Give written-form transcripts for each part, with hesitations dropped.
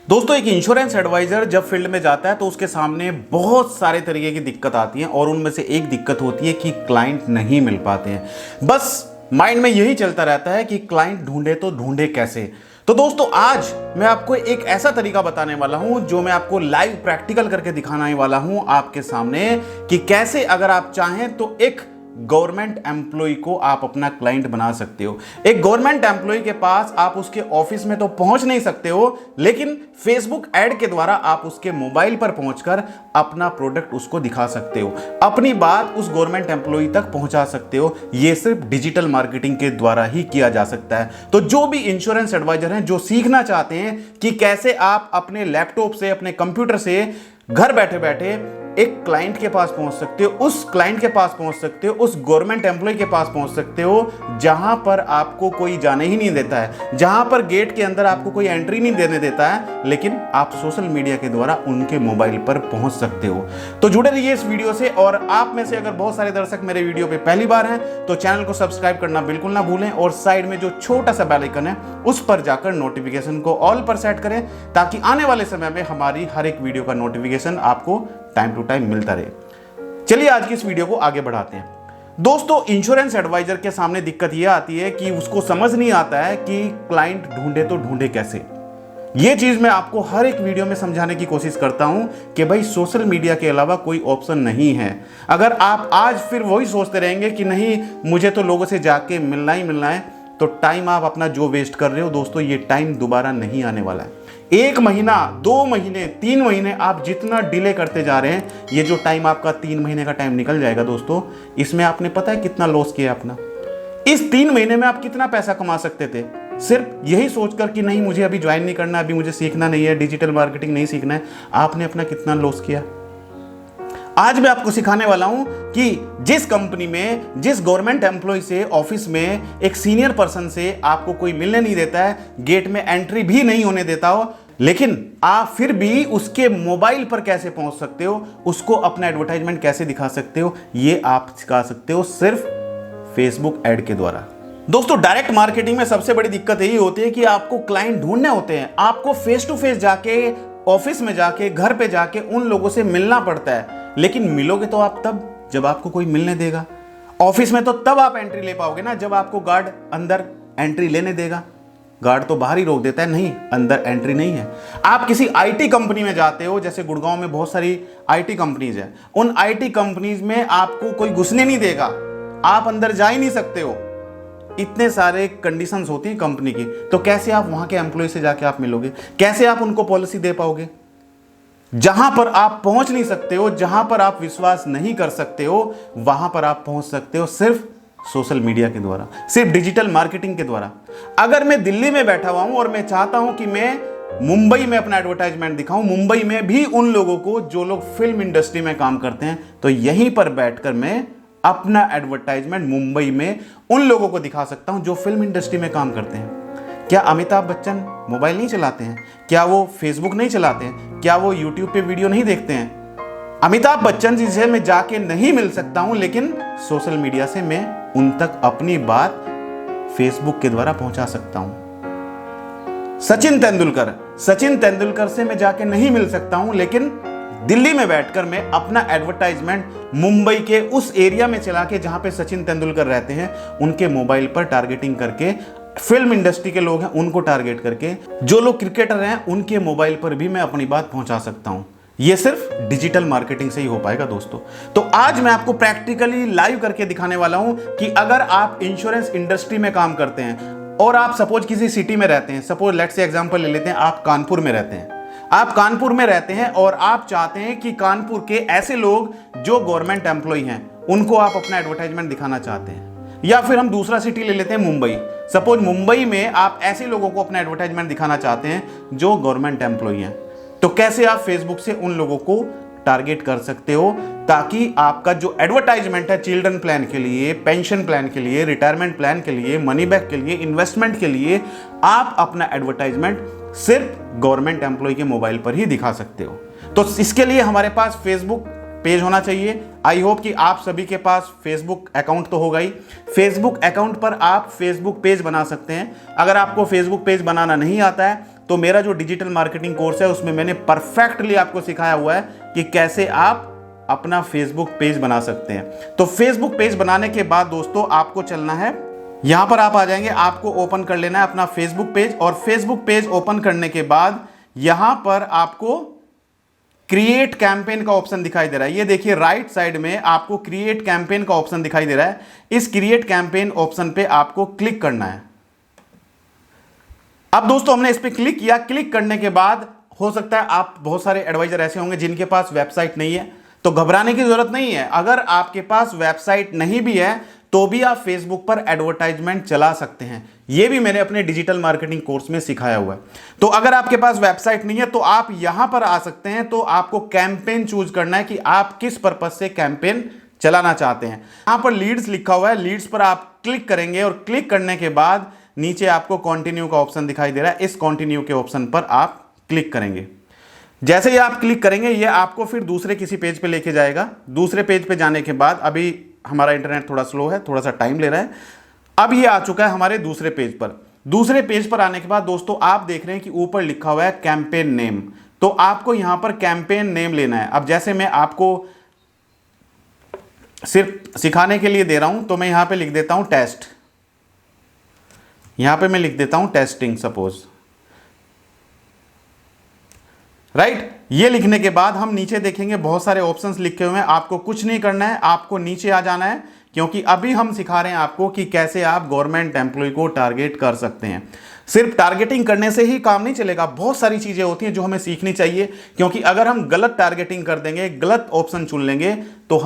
दोस्तों, एक insurance adviser जब फील्ड में जाता है तो उसके सामने बहुत सारे तरीके की दिक्कत आती हैं और उनमें से एक दिक्कत होती है कि क्लाइंट नहीं मिल पाते हैं। बस माइंड में यही चलता रहता है कि क्लाइंट ढूंढे तो ढूंढे कैसे। तो दोस्तों, आज मैं आपको एक ऐसा तरीका बताने वाला हूं जो मैं आपको लाइव प्रैक्टिकल करके दिखाने वाला हूं आपके सामने कि कैसे अगर आप चाहें तो एक गवर्नमेंट एम्प्लॉय को आप अपना क्लाइंट बना सकते हो। एक गवर्नमेंट एम्प्लॉय के पास आप उसके ऑफिस में तो पहुंच नहीं सकते हो, लेकिन फेसबुक ऐड के द्वारा आप उसके मोबाइल पर पहुंचकर अपना प्रोडक्ट उसको दिखा सकते हो, अपनी बात उस गवर्नमेंट एम्प्लॉय तक पहुंचा सकते हो। यह सिर्फ डिजिटल मार्केटिंग के द्वारा ही किया जा सकता है। तो जो भी इंश्योरेंस एडवाइजर हैं जो सीखना चाहते हैं कि कैसे आप अपने लैपटॉप से, अपने कंप्यूटर से घर बैठे बैठे एक क्लाइंट के पास पहुंच सकते हो, उस क्लाइंट के पास पहुंच सकते हो, उस गवर्नमेंट एम्प्लॉय के पास पहुंच सकते हो जहां पर आपको कोई जाने ही नहीं देता है, जहां पर गेट के अंदर आपको कोई एंट्री नहीं देने देता है, लेकिन आप सोशल मीडिया के द्वारा उनके मोबाइल पर पहुंच सकते हो। तो जुड़े रहिए इस वीडियो से। और आप में से अगर बहुत सारे दर्शक मेरे वीडियो पे पहली बार हैं तो चैनल को सब्सक्राइब करना बिल्कुल ना भूलें और साइड में जो छोटा सा बेल आइकन है उस पर जाकर नोटिफिकेशन को ऑल पर सेट करें ताकि आने वाले समय में हमारी हर एक वीडियो का नोटिफिकेशन आपको टाइम टू टाइम मिलता रहे। चलिए आज की इस वीडियो को आगे बढ़ाते हैं। दोस्तों, इंश्योरेंस एडवाइजर के सामने दिक्कत यह आती है कि उसको समझ नहीं आता है कि क्लाइंट ढूंढे तो ढूंढे कैसे। यह चीज मैं आपको हर एक वीडियो में समझाने की कोशिश करता हूं कि भाई सोशल मीडिया के अलावा कोई ऑप्शन नहीं है। अगर आप आज फिर वही सोचते रहेंगे कि नहीं मुझे तो लोगों से जाके मिलना ही मिलना है, तो टाइम आप अपना जो वेस्ट कर रहे हो दोस्तों, ये टाइम दोबारा नहीं आने वाला है। 1 महीना, 2 महीने, 3 महीने आप जितना डिले करते जा रहे हैं, ये जो टाइम आपका 3 महीने का टाइम निकल जाएगा दोस्तों, इसमें आपने पता है कितना लॉस किया अपना। इस 3 महीने में आप कितना पैसा कमा सकते थे सिर्फ यही सोचकर कि नहीं मुझे अभी ज्वाइन नहीं करना, अभी मुझे सीखना नहीं है, डिजिटल मार्केटिंग नहीं सीखना है। आपने अपना कितना लॉस किया। आज मैं आपको सिखाने वाला हूं कि जिस कंपनी में, जिस गवर्नमेंट एम्प्लॉय से ऑफिस में एक सीनियर पर्सन से आपको कोई मिलने नहीं देता है, गेट में एंट्री भी नहीं होने देता हो, लेकिन आप फिर भी उसके मोबाइल पर कैसे पहुंच सकते हो, उसको अपना एडवर्टाइजमेंट कैसे दिखा सकते हो, ये आप सिखा सकते हो सिर्फ फेसबुक ऐड के द्वारा। दोस्तों, डायरेक्ट मार्केटिंग में सबसे बड़ी दिक्कत यही होती है कि आपको क्लाइंट ढूंढने होते हैं। आपको फेस टू फेस जाके, ऑफिस में जाके, घर पे जाके उन लोगों से मिलना पड़ता है। लेकिन मिलोगे तो आप तब जब आपको कोई मिलने देगा। ऑफिस में तो तब आप एंट्री ले पाओगे ना जब आपको गार्ड अंदर एंट्री लेने देगा। गार्ड तो बाहर ही रोक देता है, नहीं अंदर एंट्री नहीं है। आप किसी आईटी कंपनी में जाते हो, जैसे गुड़गांव में बहुत सारी आईटी कंपनीज है, उन आईटी कंपनीज में आपको कोई घुसने नहीं देगा, आप अंदर जा ही नहीं सकते हो। इतने सारे कंडीशंस होती हैं कंपनी की, तो कैसे आप वहां के एम्प्लॉय से जाके आप मिलोगे, कैसे आप उनको पॉलिसी दे पाओगे। जहां पर आप पहुंच नहीं सकते हो, जहां पर आप विश्वास नहीं कर सकते हो, वहां पर आप पहुंच सकते हो सिर्फ सोशल मीडिया के द्वारा, सिर्फ डिजिटल मार्केटिंग के द्वारा। अगर मैं दिल्ली में बैठा हुआ हूं और मैं चाहता हूं कि मैं मुंबई में अपना एडवर्टाइजमेंट दिखाऊं, मुंबई में भी उन लोगों को जो लोग फिल्म इंडस्ट्री में काम करते हैं, तो यहीं पर बैठकर मैं अपना एडवर्टाइजमेंट मुंबई में उन लोगों को दिखा सकता हूं जो फिल्म इंडस्ट्री में काम करते हैं। क्या अमिताभ बच्चन मोबाइल नहीं चलाते हैं? क्या वो फेसबुक नहीं चलाते हैं? क्या वो यूट्यूब पे वीडियो नहीं देखते हैं? अमिताभ बच्चन जी से मैं जाके नहीं मिल सकता हूं, लेकिन सोशल मीडिया से मैं उन तक अपनी बात फेसबुक के द्वारा पहुंचा सकता हूं। सचिन तेंदुलकर से मैं जाके नहीं मिल सकता हूं, लेकिन दिल्ली में बैठकर मैं अपना एडवर्टाइजमेंट मुंबई के उस एरिया में चला के जहां पे सचिन तेंदुलकर रहते हैं, उनके मोबाइल पर टारगेटिंग करके, फिल्म इंडस्ट्री के लोग हैं उनको टारगेट करके, जो लोग क्रिकेटर हैं उनके मोबाइल पर भी मैं अपनी बात पहुंचा सकता हूं। यह सिर्फ डिजिटल मार्केटिंग से ही हो पाएगा दोस्तों। तो आज मैं आपको प्रैक्टिकली लाइव करके दिखाने वाला हूं कि अगर आप इंश्योरेंस इंडस्ट्री में काम करते हैं और आप सपोज किसी सिटी में रहते हैं, सपोज लेट्स से एग्जांपल ले लेते हैं, आप कानपुर में रहते हैं, आप कानपुर में रहते हैं और आप चाहते हैं कि कानपुर के ऐसे लोग जो गवर्नमेंट एम्प्लॉय हैं उनको आप अपना एडवर्टाइजमेंट दिखाना चाहते हैं। या फिर हम दूसरा सिटी ले लेते हैं मुंबई, सपोज मुंबई में आप ऐसे लोगों को अपना एडवर्टाइजमेंट दिखाना चाहते हैं जो गवर्नमेंट एम्प्लॉय हैं। तो कैसे आप फेसबुक से उन लोगों को टारगेट कर सकते हो ताकि आपका जो एडवर्टाइजमेंट है चिल्ड्रन प्लान के लिए, पेंशन प्लान के लिए, रिटायरमेंट प्लान के लिए, मनी बैक के लिए, इन्वेस्टमेंट के लिए, आप अपना एडवर्टाइजमेंट सिर्फ गवर्नमेंट एम्प्लॉय के मोबाइल पर ही दिखा सकते हो। तो इसके लिए हमारे पास फेसबुक पेज होना चाहिए। आई होप कि आप सभी के पास फेसबुक अकाउंट तो होगा ही। फेसबुक अकाउंट पर आप फेसबुक पेज बना सकते हैं। अगर आपको फेसबुक पेज बनाना नहीं आता है तो मेरा जो डिजिटल मार्केटिंग कोर्स है उसमें मैंने परफेक्टली आपको सिखाया हुआ है कि कैसे आप अपना फेसबुक पेज बना सकते हैं। तो फेसबुक पेज बनाने के बाद दोस्तों आपको चलना है, यहां पर आप आ जाएंगे, आपको ओपन कर लेना है अपना फेसबुक पेज, और फेसबुक पेज ओपन करने के बाद यहां पर आपको क्रिएट कैंपेन का ऑप्शन दिखाई दे रहा है। ये देखिए राइट साइड में आपको क्रिएट कैंपेन का ऑप्शन दिखाई दे रहा है। इस क्रिएट कैंपेन ऑप्शन पे आपको क्लिक करना है। अब दोस्तों हमने इस पे क्लिक किया। क्लिक करने के बाद हो सकता है आप, बहुत सारे एडवाइजर ऐसे होंगे जिनके पास वेबसाइट नहीं है, तो घबराने की जरूरत नहीं है। अगर आपके पास वेबसाइट नहीं भी है तो भी आप फेसबुक पर एडवर्टाइजमेंट चला सकते हैं। यह भी मैंने अपने डिजिटल मार्केटिंग कोर्स में सिखाया हुआ है। तो अगर आपके पास वेबसाइट नहीं है तो आप यहां पर आ सकते हैं। तो आपको कैंपेन चूज करना है कि आप किस पर्पज से कैंपेन चलाना चाहते हैं। यहां पर लीड्स लिखा हुआ है, लीड्स पर आप क्लिक करेंगे और क्लिक करने के बाद नीचे आपको कंटिन्यू का ऑप्शन दिखाई दे रहा है। इस कंटिन्यू के ऑप्शन पर आप क्लिक करेंगे। जैसे ही आप क्लिक करेंगे ये आपको फिर दूसरे किसी पेज पे लेके जाएगा। दूसरे पेज पे जाने के बाद, अभी हमारा इंटरनेट थोड़ा स्लो है, थोड़ा सा टाइम ले रहा है। अब ये आ चुका है हमारे दूसरे पेज पर। दूसरे पेज पर आने के बाद दोस्तों आप देख रहे हैं कि ऊपर लिखा हुआ है कैंपेन नेम। तो आपको यहां पर कैंपेन नेम लेना है। अब जैसे मैं आपको सिर्फ सिखाने के लिए दे रहा हूं तो मैं यहां पे लिख देता हूं टेस्ट। यहां पे मैं लिख देता हूं टेस्टिंग सपोज, राइट। ये लिखने के बाद हम नीचे देखेंगे बहुत सारे ऑप्शंस लिखे हुए हैं। आपको कुछ नहीं करना है, आपको नीचे आ जाना है, क्योंकि अभी हम सिखा रहे हैं आपको कि कैसे आप गवर्नमेंट एम्प्लॉय को टारगेट कर सकते हैं। सिर्फ टारगेटिंग करने से ही काम नहीं चलेगा, बहुत सारी चीजें होती हैं जो हमें सीखनी चाहिए। क्योंकि अगर हम गलत टारगेटिंग कर देंगे, गलत ऑप्शन चुन लेंगे, तो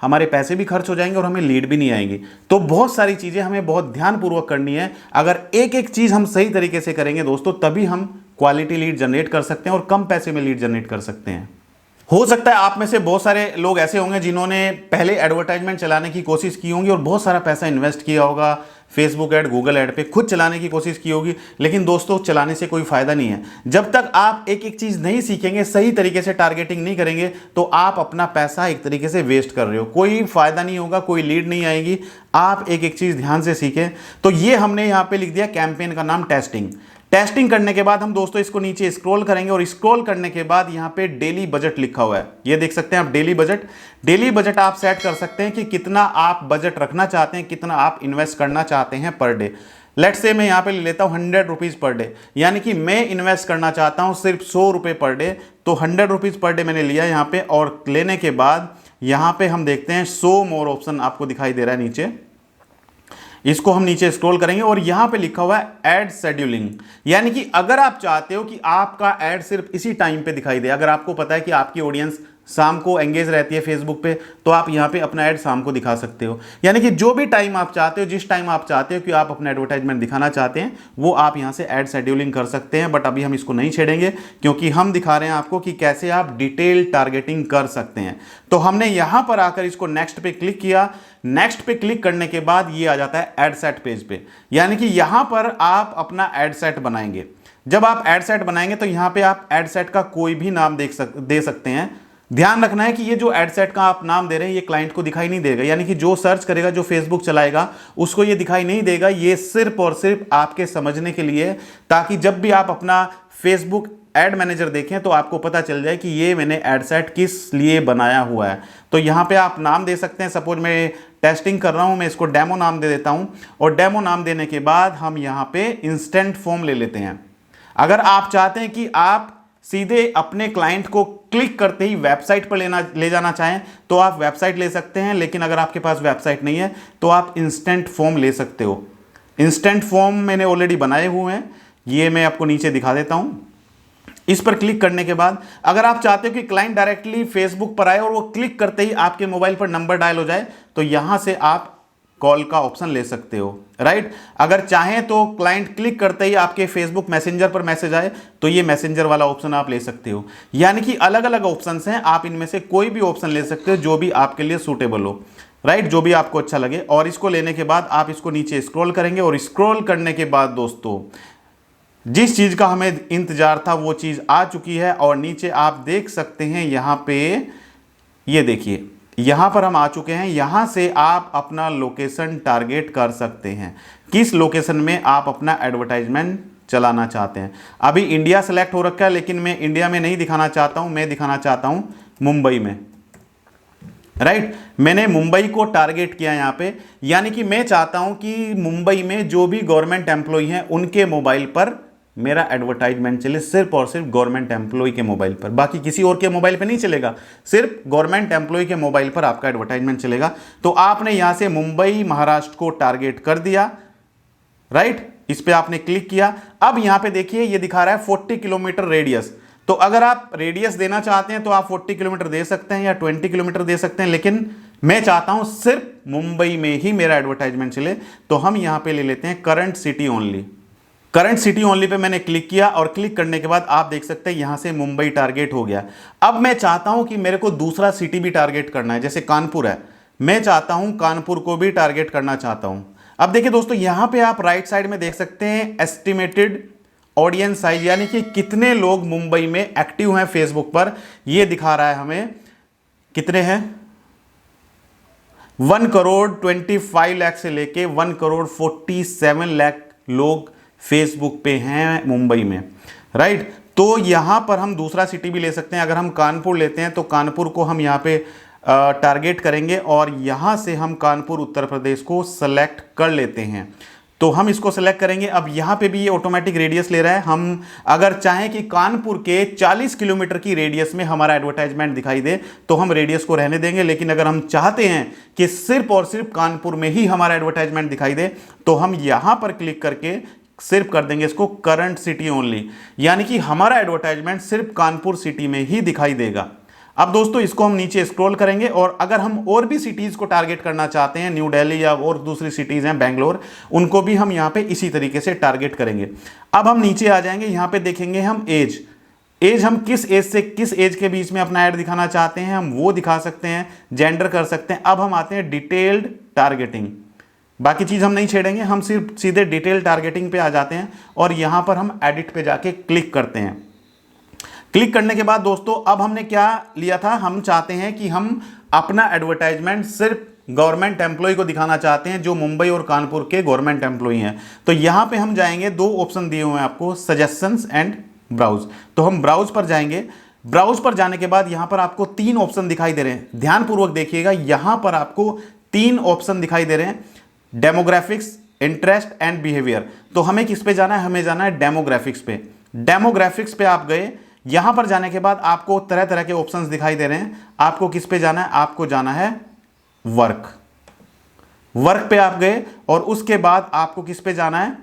हमारे पैसे भी खर्च हो जाएंगे और हमें लीड भी नहीं आएंगी। तो बहुत सारी चीजें हमें बहुत ध्यानपूर्वक करनी है। अगर एक एक चीज हम सही तरीके से करेंगे दोस्तों, तभी हम क्वालिटी लीड जनरेट कर सकते हैं और कम पैसे में लीड जनरेट कर सकते हैं। हो सकता है आप में से बहुत सारे लोग ऐसे होंगे जिन्होंने पहले एडवर्टाइजमेंट चलाने की कोशिश की होगी और बहुत सारा पैसा इन्वेस्ट किया होगा, फेसबुक ऐड, गूगल ऐड पे खुद चलाने की कोशिश की होगी, लेकिन दोस्तों चलाने से कोई फायदा नहीं है। जब तक आप एक एक चीज नहीं सीखेंगे, सही तरीके से टारगेटिंग नहीं करेंगे, तो आप अपना पैसा एक तरीके से वेस्ट कर रहे हो, कोई फायदा नहीं होगा, कोई लीड नहीं आएगी। आप एक एक चीज ध्यान से सीखें। तो ये हमने यहाँ पे लिख दिया कैंपेन का नाम टेस्टिंग। टेस्टिंग करने के बाद हम दोस्तों इसको नीचे स्क्रॉल करेंगे और स्क्रॉल करने के बाद यहाँ पे डेली बजट लिखा हुआ है, ये देख सकते हैं आप डेली बजट। डेली बजट आप सेट कर सकते हैं कि कितना आप बजट रखना चाहते हैं, कितना आप इन्वेस्ट करना चाहते हैं पर डे। लेट्स से मैं यहाँ पे ले लेता हूँ 100 रुपीज़ पर डे, यानी कि मैं इन्वेस्ट करना चाहता हूँ सिर्फ 100 रुपये पर डे। तो 100 रुपीज़ पर डे मैंने लिया यहाँ पे, और लेने के बाद यहाँ पे हम देखते हैं शो मोर ऑप्शन आपको दिखाई दे रहा है नीचे। इसको हम नीचे स्क्रॉल करेंगे और यहां पे लिखा हुआ है ऐड शेड्यूलिंग, यानी कि अगर आप चाहते हो कि आपका ऐड सिर्फ इसी टाइम पे दिखाई दे, अगर आपको पता है कि आपकी ऑडियंस शाम को एंगेज रहती है फेसबुक पे, तो आप यहां पे अपना ऐड शाम को दिखा सकते हो। यानी कि जो भी टाइम आप चाहते हो, जिस टाइम आप चाहते हो कि आप अपना एडवर्टाइजमेंट दिखाना चाहते हैं, वो आप यहां से ऐड शेड्यूलिंग कर सकते हैं। बट अभी हम इसको नहीं छेड़ेंगे, क्योंकि हम दिखा रहे हैं आपको कि कैसे आप डिटेल टारगेटिंग कर सकते हैं। तो हमने यहां पर आकर इसको नेक्स्ट पे क्लिक किया। नेक्स्ट पे क्लिक करने के बाद ये आ जाता है एड सेट पेज पे, यानी कि यहां पर आप अपना एड सेट बनाएंगे। जब आप एड सेट बनाएंगे तो यहां पे आप एड सेट का कोई भी नाम दे सकते हैं। ध्यान रखना है कि ये जो एड सेट का आप नाम दे रहे हैं ये क्लाइंट को दिखाई नहीं देगा, यानी कि जो सर्च करेगा, जो फेसबुक चलाएगा, उसको ये दिखाई नहीं देगा। ये सिर्फ और सिर्फ आपके समझने के लिए, ताकि जब भी आप अपना फेसबुक एड मैनेजर देखें तो आपको पता चल जाए कि ये मैंने एड सेट किस लिए बनाया हुआ है। तो यहाँ पे आप नाम दे सकते हैं। सपोज मैं टेस्टिंग कर रहा हूँ, मैं इसको डेमो नाम दे देता हूँ, और डेमो नाम देने के बाद हम यहाँ पे इंस्टेंट फॉर्म ले लेते हैं। अगर आप चाहते हैं कि आप सीधे अपने क्लाइंट को क्लिक करते ही वेबसाइट पर ले जाना चाहें तो आप वेबसाइट ले सकते हैं, लेकिन अगर आपके पास वेबसाइट नहीं है तो आप इंस्टेंट फॉर्म ले सकते हो। इंस्टेंट फॉर्म मैंने ऑलरेडी बनाए हुए हैं, ये मैं आपको नीचे दिखा देता हूं। इस पर क्लिक करने के बाद अगर आप चाहते हो कि क्लाइंट डायरेक्टली फेसबुक पर आए और वो क्लिक करते ही आपके मोबाइल पर नंबर डायल हो जाए, तो यहां से आप कॉल का ऑप्शन ले सकते हो, राइट। अगर चाहें तो क्लाइंट क्लिक करते ही आपके फेसबुक मैसेंजर पर मैसेज आए तो ये मैसेंजर वाला ऑप्शन आप ले सकते हो। यानी कि अलग अलग ऑप्शंस हैं, आप इनमें से कोई भी ऑप्शन ले सकते हो जो भी आपके लिए सूटेबल हो, राइट, जो भी आपको अच्छा लगे। और इसको लेने के बाद आप इसको नीचे स्क्रॉल करेंगे, और स्क्रॉल करने के बाद दोस्तों जिस चीज का हमें इंतजार था वो चीज आ चुकी है। और नीचे आप देख सकते हैं यहाँ पे, ये देखिए यहां पर हम आ चुके हैं। यहां से आप अपना लोकेशन टारगेट कर सकते हैं, किस लोकेशन में आप अपना एडवर्टाइजमेंट चलाना चाहते हैं। अभी इंडिया सेलेक्ट हो रखा है, लेकिन मैं इंडिया में नहीं दिखाना चाहता हूं, मैं दिखाना चाहता हूं मुंबई में। राइट, मैंने मुंबई को टारगेट किया यहां पे, यानी कि मैं चाहता हूं कि मुंबई में जो भी गवर्नमेंट एम्प्लॉय हैं उनके मोबाइल पर मेरा एडवर्टाइजमेंट चले, सिर्फ और सिर्फ गवर्नमेंट एम्प्लॉय के मोबाइल पर, बाकी किसी और के मोबाइल पर नहीं चलेगा, सिर्फ गवर्नमेंट एम्प्लॉय के मोबाइल पर आपका एडवर्टाइजमेंट चलेगा। तो आपने यहां से मुंबई महाराष्ट्र को टारगेट कर दिया। राइट, इस पे आपने क्लिक किया। अब यहां पे देखिए ये दिखा रहा है 40 किलोमीटर रेडियस। तो अगर आप रेडियस देना चाहते हैं तो आप 40 किलोमीटर दे सकते हैं या 20 किलोमीटर दे सकते हैं, लेकिन मैं चाहता हूं सिर्फ मुंबई में ही मेरा एडवर्टाइजमेंट चले। तो हम यहां पे ले लेते हैं current city only. Current city only pay मैंने क्लिक किया और क्लिक करने के बाद आप देख सकते हैं यहां से मुंबई टारगेट हो गया। अब मैं चाहता हूं कि मेरे को दूसरा सिटी भी टारगेट करना है, जैसे कानपुर है, मैं चाहता हूं कानपुर को भी टारगेट करना चाहता हूं। अब देखिए दोस्तों, यहां पे आप राइट साइड में देख सकते हैं एस्टिमेटेड ऑडियंस साइज, यानी कि कितने लोग मुंबई में एक्टिव हैं फेसबुक पर, यह दिखा रहा है हमें कितने हैं, 1,25,00,000 से लेके 1,47,00,000 लोग फेसबुक पे हैं मुंबई में। राइट, तो यहां पर हम दूसरा सिटी भी ले सकते हैं। अगर हम कानपुर लेते हैं तो कानपुर को हम यहां पे टारगेट करेंगे और यहां से हम कानपुर उत्तर प्रदेश को सेलेक्ट कर लेते हैं। तो हम इसको सेलेक्ट करेंगे। अब यहां पे भी ये ऑटोमेटिक रेडियस ले रहा है। हम अगर चाहें कि कानपुर के 40 किलोमीटर की रेडियस में हमारा एडवर्टाइजमेंट दिखाई दे तो हम रेडियस को रहने देंगे, लेकिन अगर हम चाहते हैं कि सिर्फ और सिर्फ कानपुर में ही हमारा एडवर्टाइजमेंट दिखाई दे तो हम यहां पर क्लिक करके सिर्फ कर देंगे इसको करंट सिटी ओनली, यानी कि हमारा एडवर्टाइजमेंट सिर्फ कानपुर सिटी में ही दिखाई देगा। अब दोस्तों इसको हम नीचे स्क्रॉल करेंगे और अगर हम और भी सिटीज को टारगेट करना चाहते हैं, न्यू दिल्ली या और दूसरी सिटीज हैं बेंगलोर, उनको भी हम यहां पे इसी तरीके से टारगेट करेंगे। अब हम नीचे आ जाएंगे, यहां पे देखेंगे हम एज हम किस एज से किस एज के बीच में अपना ऐड दिखाना चाहते हैं हम वो दिखा सकते हैं, जेंडर कर सकते हैं। अब हम आते हैं डिटेल्ड टारगेटिंग, बाकी चीज हम नहीं छेड़ेंगे, हम सिर्फ सीधे डिटेल टारगेटिंग पे आ जाते हैं और यहां पर हम एडिट पे जाके क्लिक करते हैं। क्लिक करने के बाद दोस्तों अब हमने क्या लिया था, हम चाहते हैं कि हम अपना एडवर्टाइजमेंट सिर्फ गवर्नमेंट एम्प्लॉय को दिखाना चाहते हैं जो मुंबई और कानपुर के गवर्नमेंट एम्प्लॉय हैं। तो यहां पे हम जाएंगे, दो ऑप्शन दिए हुए हैं आपको, सजेशंस एंड ब्राउज। तो हम ब्राउज पर जाएंगे। ब्राउज पर जाने के बाद यहां पर आपको 3 ऑप्शन दिखाई दे रहे हैं, ध्यानपूर्वक देखिएगा। यहां पर आपको 3 ऑप्शन दिखाई दे रहे हैं, डेमोग्राफिक्स, इंटरेस्ट एंड बिहेवियर। तो हमें किस पे जाना है, हमें जाना है डेमोग्राफिक्स पे। डेमोग्राफिक्स पे आप गए, यहां पर जाने के बाद आपको तरह तरह के ऑप्शंस दिखाई दे रहे हैं। आपको किस पे जाना है, आपको जाना है वर्क पे आप गए और उसके बाद आपको किस पे जाना है,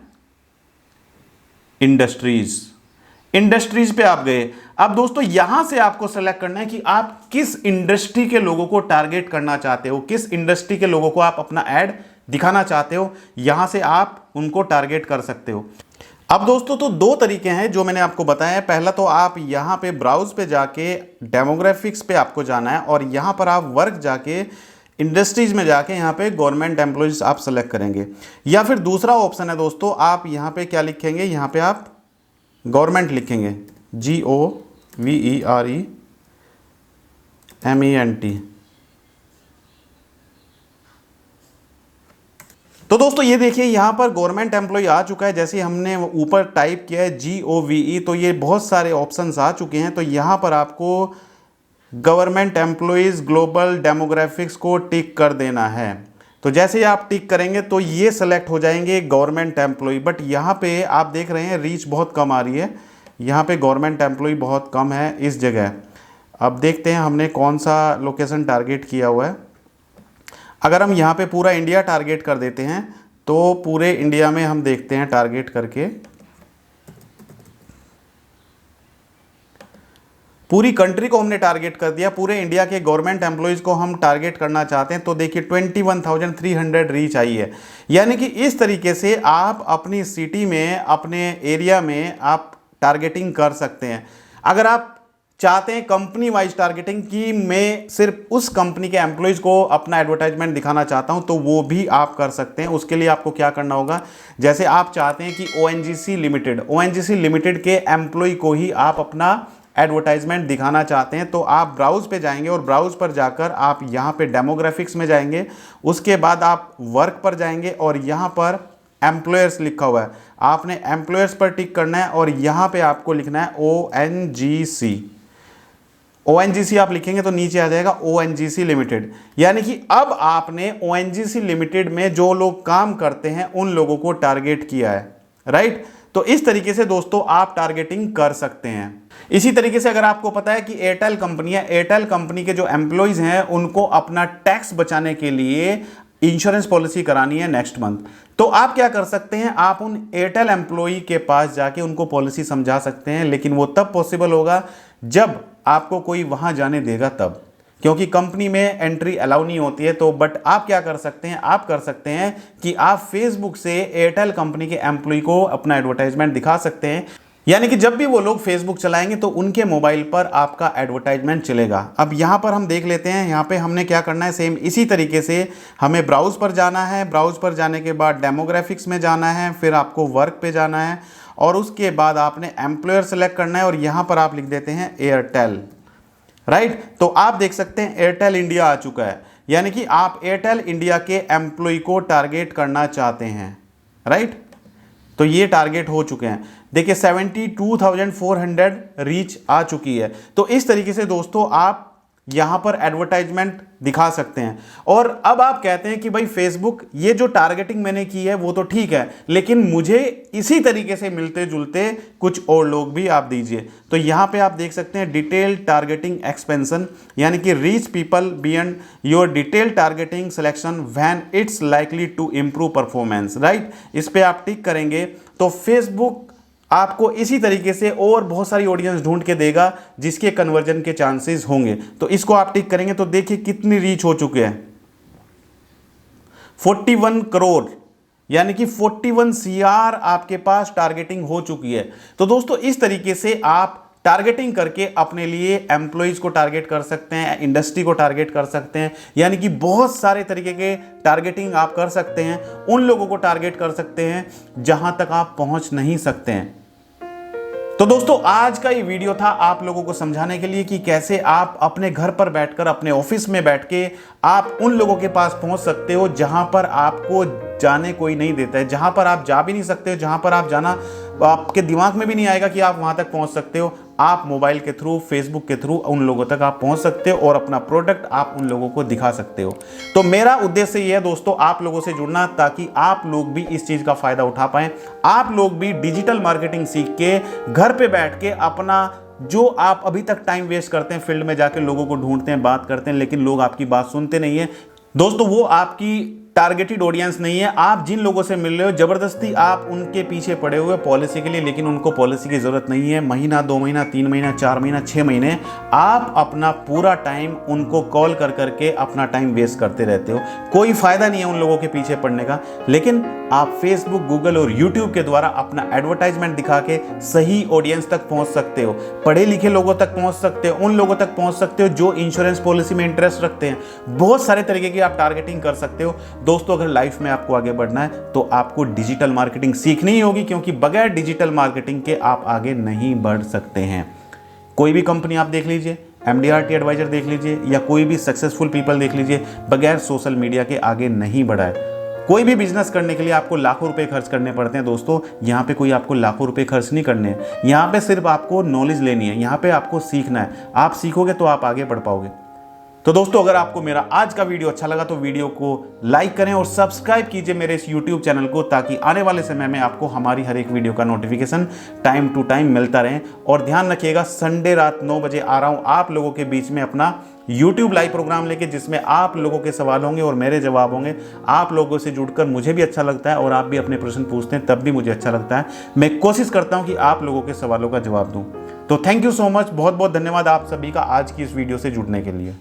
इंडस्ट्रीज पे आप गए। अब दोस्तों यहां से आपको सेलेक्ट करना है कि आप किस इंडस्ट्री के लोगों को टारगेट करना चाहते हो, किस इंडस्ट्री के लोगों को आप अपना ऐड दिखाना चाहते हो, यहां से आप उनको टारगेट कर सकते हो। अब दोस्तों तो 2 तरीके हैं जो मैंने आपको बताया है। पहला तो आप यहां पे ब्राउज पे जाके डेमोग्राफिक्स पे आपको जाना है और यहां पर आप वर्क जाके इंडस्ट्रीज में जाके यहाँ पे गवर्नमेंट एम्प्लॉयज आप सेलेक्ट करेंगे। या फिर दूसरा ऑप्शन है दोस्तों, आप यहाँ पे क्या लिखेंगे, यहाँ पे आप गवर्नमेंट लिखेंगे, GOVEREMENT। तो दोस्तों ये देखिए यहाँ पर गवर्नमेंट एम्प्लॉय आ चुका है। जैसे हमने ऊपर टाइप किया है GOVE, तो ये बहुत सारे ऑप्शंस आ चुके हैं। तो यहाँ पर आपको गवर्नमेंट एम्प्लॉयज ग्लोबल डेमोग्राफिक्स को टिक कर देना है। तो जैसे ही आप टिक करेंगे तो ये सेलेक्ट हो जाएंगे गवर्नमेंट एम्प्लॉय। बट यहाँ पे आप देख रहे हैं रीच बहुत कम आ रही है, यहाँ पे गवर्नमेंट एम्प्लॉय बहुत कम है इस जगह। अब देखते हैं हमने कौन सा लोकेशन टारगेट किया हुआ है। अगर हम यहाँ पे पूरा इंडिया टारगेट कर देते हैं तो पूरे इंडिया में हम देखते हैं टारगेट करके, पूरी कंट्री को हमने टारगेट कर दिया। पूरे इंडिया के गवर्नमेंट एम्प्लॉयज को हम टारगेट करना चाहते हैं तो देखिए 21,300 रीच आई है। यानी कि इस तरीके से आप अपनी सिटी में, अपने एरिया में आप टारगेटिंग कर सकते हैं। अगर आप चाहते हैं कंपनी वाइज टारगेटिंग की मैं सिर्फ उस कंपनी के एम्प्लॉयज को अपना एडवर्टाइजमेंट दिखाना चाहता हूं, तो वो भी आप कर सकते हैं। उसके लिए आपको क्या करना होगा, जैसे आप चाहते हैं कि ONGC लिमिटेड के एम्प्लॉय को ही आप अपना एडवर्टाइजमेंट दिखाना चाहते हैं, तो आप ब्राउज पे जाएंगे और ब्राउज पर जाकर आप यहाँ पे डेमोग्राफिक्स में जाएंगे। उसके बाद आप वर्क पर जाएंगे और यहाँ पर एम्प्लॉयर्स लिखा हुआ है, आपने एम्प्लॉयर्स पर टिक करना है और यहां पे आपको लिखना है ONGC। ONGC आप लिखेंगे तो नीचे आ जाएगा ONGC लिमिटेड, यानी कि अब आपने ONGC लिमिटेड में जो लोग काम करते हैं उन लोगों को टारगेट किया है, राइट। तो इस तरीके से दोस्तों आप टारगेटिंग कर सकते हैं। इसी तरीके से अगर आपको पता है कि एयरटेल कंपनी है, एयरटेल कंपनी के जो एम्प्लॉइज हैं उनको अपना टैक्स बचाने के लिए इंश्योरेंस पॉलिसी करानी है नेक्स्ट मंथ, तो आप क्या कर सकते हैं, आप उन एयरटेल एम्प्लॉय के पास जाके उनको पॉलिसी समझा सकते हैं, लेकिन वो तब पॉसिबल होगा जब आपको कोई वहां जाने देगा तब, क्योंकि कंपनी में एंट्री अलाउ नहीं होती है। तो बट आप क्या कर सकते हैं, आप कर सकते हैं कि आप फेसबुक से एयरटेल कंपनी के एम्प्लॉय को अपना एडवर्टाइजमेंट दिखा सकते हैं, यानी कि जब भी वो लोग फेसबुक चलाएंगे तो उनके मोबाइल पर आपका एडवर्टाइजमेंट चलेगा। अब यहां पर हम देख लेते हैं, यहां पे हमने क्या करना है, सेम इसी तरीके से हमें ब्राउज पर जाना है, ब्राउज पर जाने के बाद डेमोग्राफिक्स में जाना है, फिर आपको वर्क पे जाना है और उसके बाद आपने एम्प्लॉयर सेलेक्ट करना है और यहां पर आप लिख देते हैं एयरटेल, राइट। तो आप देख सकते हैं एयरटेल इंडिया आ चुका है, यानी कि आप एयरटेल इंडिया के एम्प्लॉय को टारगेट करना चाहते हैं, राइट। तो ये टारगेट हो चुके हैं, देखिए 72,400 रीच आ चुकी है। तो इस तरीके से दोस्तों आप यहां पर एडवर्टाइजमेंट दिखा सकते हैं। और अब आप कहते हैं कि भाई फेसबुक ये जो टारगेटिंग मैंने की है वो तो ठीक है, लेकिन मुझे इसी तरीके से मिलते जुलते कुछ और लोग भी आप दीजिए। तो यहां पे आप देख सकते हैं डिटेल टारगेटिंग एक्सपेंशन, यानी कि reach people beyond your detail targeting selection when it's likely to improve performance, right. इस पे आप टिक करेंगे तो फेसबुक आपको इसी तरीके से और बहुत सारी ऑडियंस ढूंढ के देगा जिसके कन्वर्जन के चांसेस होंगे। तो इसको आप टिक करेंगे तो देखिए कितनी रीच हो चुके हैं, 41 करोड़, यानी कि 41 CR आपके पास टारगेटिंग हो चुकी है। तो दोस्तों इस तरीके से आप टारगेटिंग करके अपने लिए एम्प्लॉइज को टारगेट कर सकते हैं, इंडस्ट्री को टारगेट कर सकते हैं, यानी कि बहुत सारे तरीके के टारगेटिंग आप कर सकते हैं। उन लोगों को टारगेट कर सकते हैं जहां तक आप पहुंच नहीं सकते हैं। तो दोस्तों आज का ये वीडियो था आप लोगों को समझाने के लिए कि कैसे आप अपने घर पर बैठकर, अपने ऑफिस में बैठ के आप उन लोगों के पास पहुंच सकते हो जहां पर आपको जाने कोई नहीं देता है, जहां पर आप जा भी नहीं सकते हो, जहां पर आप जाना आपके दिमाग में भी नहीं आएगा कि आप वहां तक पहुंच सकते हो। आप मोबाइल के थ्रू, फेसबुक के थ्रू उन लोगों तक आप पहुंच सकते हो और अपना प्रोडक्ट आप उन लोगों को दिखा सकते हो। तो मेरा उद्देश्य ये है दोस्तों आप लोगों से जुड़ना, ताकि आप लोग भी इस चीज का फायदा उठा पाएं, आप लोग भी डिजिटल मार्केटिंग सीख के घर पे बैठ के अपना जो आप अभी तक टाइम वेस्ट करते हैं फील्ड में जाके लोगों को ढूंढते हैं, बात करते हैं, लेकिन लोग आपकी बात सुनते नहीं है दोस्तों, वो आपकी टारगेटेड ऑडियंस नहीं है। आप जिन लोगों से मिल रहे हो जबरदस्ती आप उनके पीछे पड़े हुए पॉलिसी के लिए, लेकिन उनको पॉलिसी की जरूरत नहीं है। महीना, 2 महीना, 3 महीना, 4 महीना, 6 महीने आप अपना पूरा टाइम उनको कॉल कर करके अपना टाइम वेस्ट करते रहते हो। कोई फायदा नहीं है उन लोगों के पीछे पड़ने का, लेकिन आप फेसबुक, गूगल और यूट्यूब के द्वारा अपना एडवर्टाइजमेंट दिखा के सही ऑडियंस तक पहुंच सकते हो, पढ़े लिखे लोगों तक पहुंच सकते हो, उन लोगों तक पहुंच सकते हो जो इंश्योरेंस पॉलिसी में इंटरेस्ट रखते हैं। बहुत सारे तरीके की आप टारगेटिंग कर सकते हो। दोस्तों अगर लाइफ में आपको आगे बढ़ना है तो आपको डिजिटल मार्केटिंग सीखनी ही होगी, क्योंकि बगैर डिजिटल मार्केटिंग के आप आगे नहीं बढ़ सकते हैं। कोई भी कंपनी आप देख लीजिए, MDRT एडवाइजर देख लीजिए या कोई भी सक्सेसफुल पीपल देख लीजिए, बगैर सोशल मीडिया के आगे नहीं बढ़ा है। कोई भी बिजनेस करने के लिए आपको लाखों रुपए खर्च करने पड़ते हैं दोस्तों, यहाँ पे कोई आपको लाखों रुपए खर्च नहीं करने हैं। यहाँ पे सिर्फ आपको नॉलेज लेनी है, यहाँ पे आपको सीखना है। आप सीखोगे तो आप आगे बढ़ पाओगे। तो दोस्तों अगर आपको मेरा आज का वीडियो अच्छा लगा तो वीडियो को लाइक करें और सब्सक्राइब कीजिए मेरे इस YouTube चैनल को, ताकि आने वाले समय में आपको हमारी हर एक वीडियो का नोटिफिकेशन टाइम टू टाइम मिलता रहे। और ध्यान रखिएगा संडे रात 9 बजे आ रहा हूं आप लोगों के बीच में अपना YouTube लाइव प्रोग्राम लेके, जिसमें आप लोगों के सवाल होंगे और मेरे जवाब होंगे। आप लोगों से जुड़कर मुझे भी अच्छा लगता है और आप भी अपने प्रश्न पूछते हैं तब भी मुझे अच्छा लगता है। मैं कोशिश करता हूं कि आप लोगों के सवालों का जवाब दूं। तो थैंक यू सो मच, बहुत बहुत धन्यवाद आप सभी का आज की इस वीडियो से जुड़ने के लिए।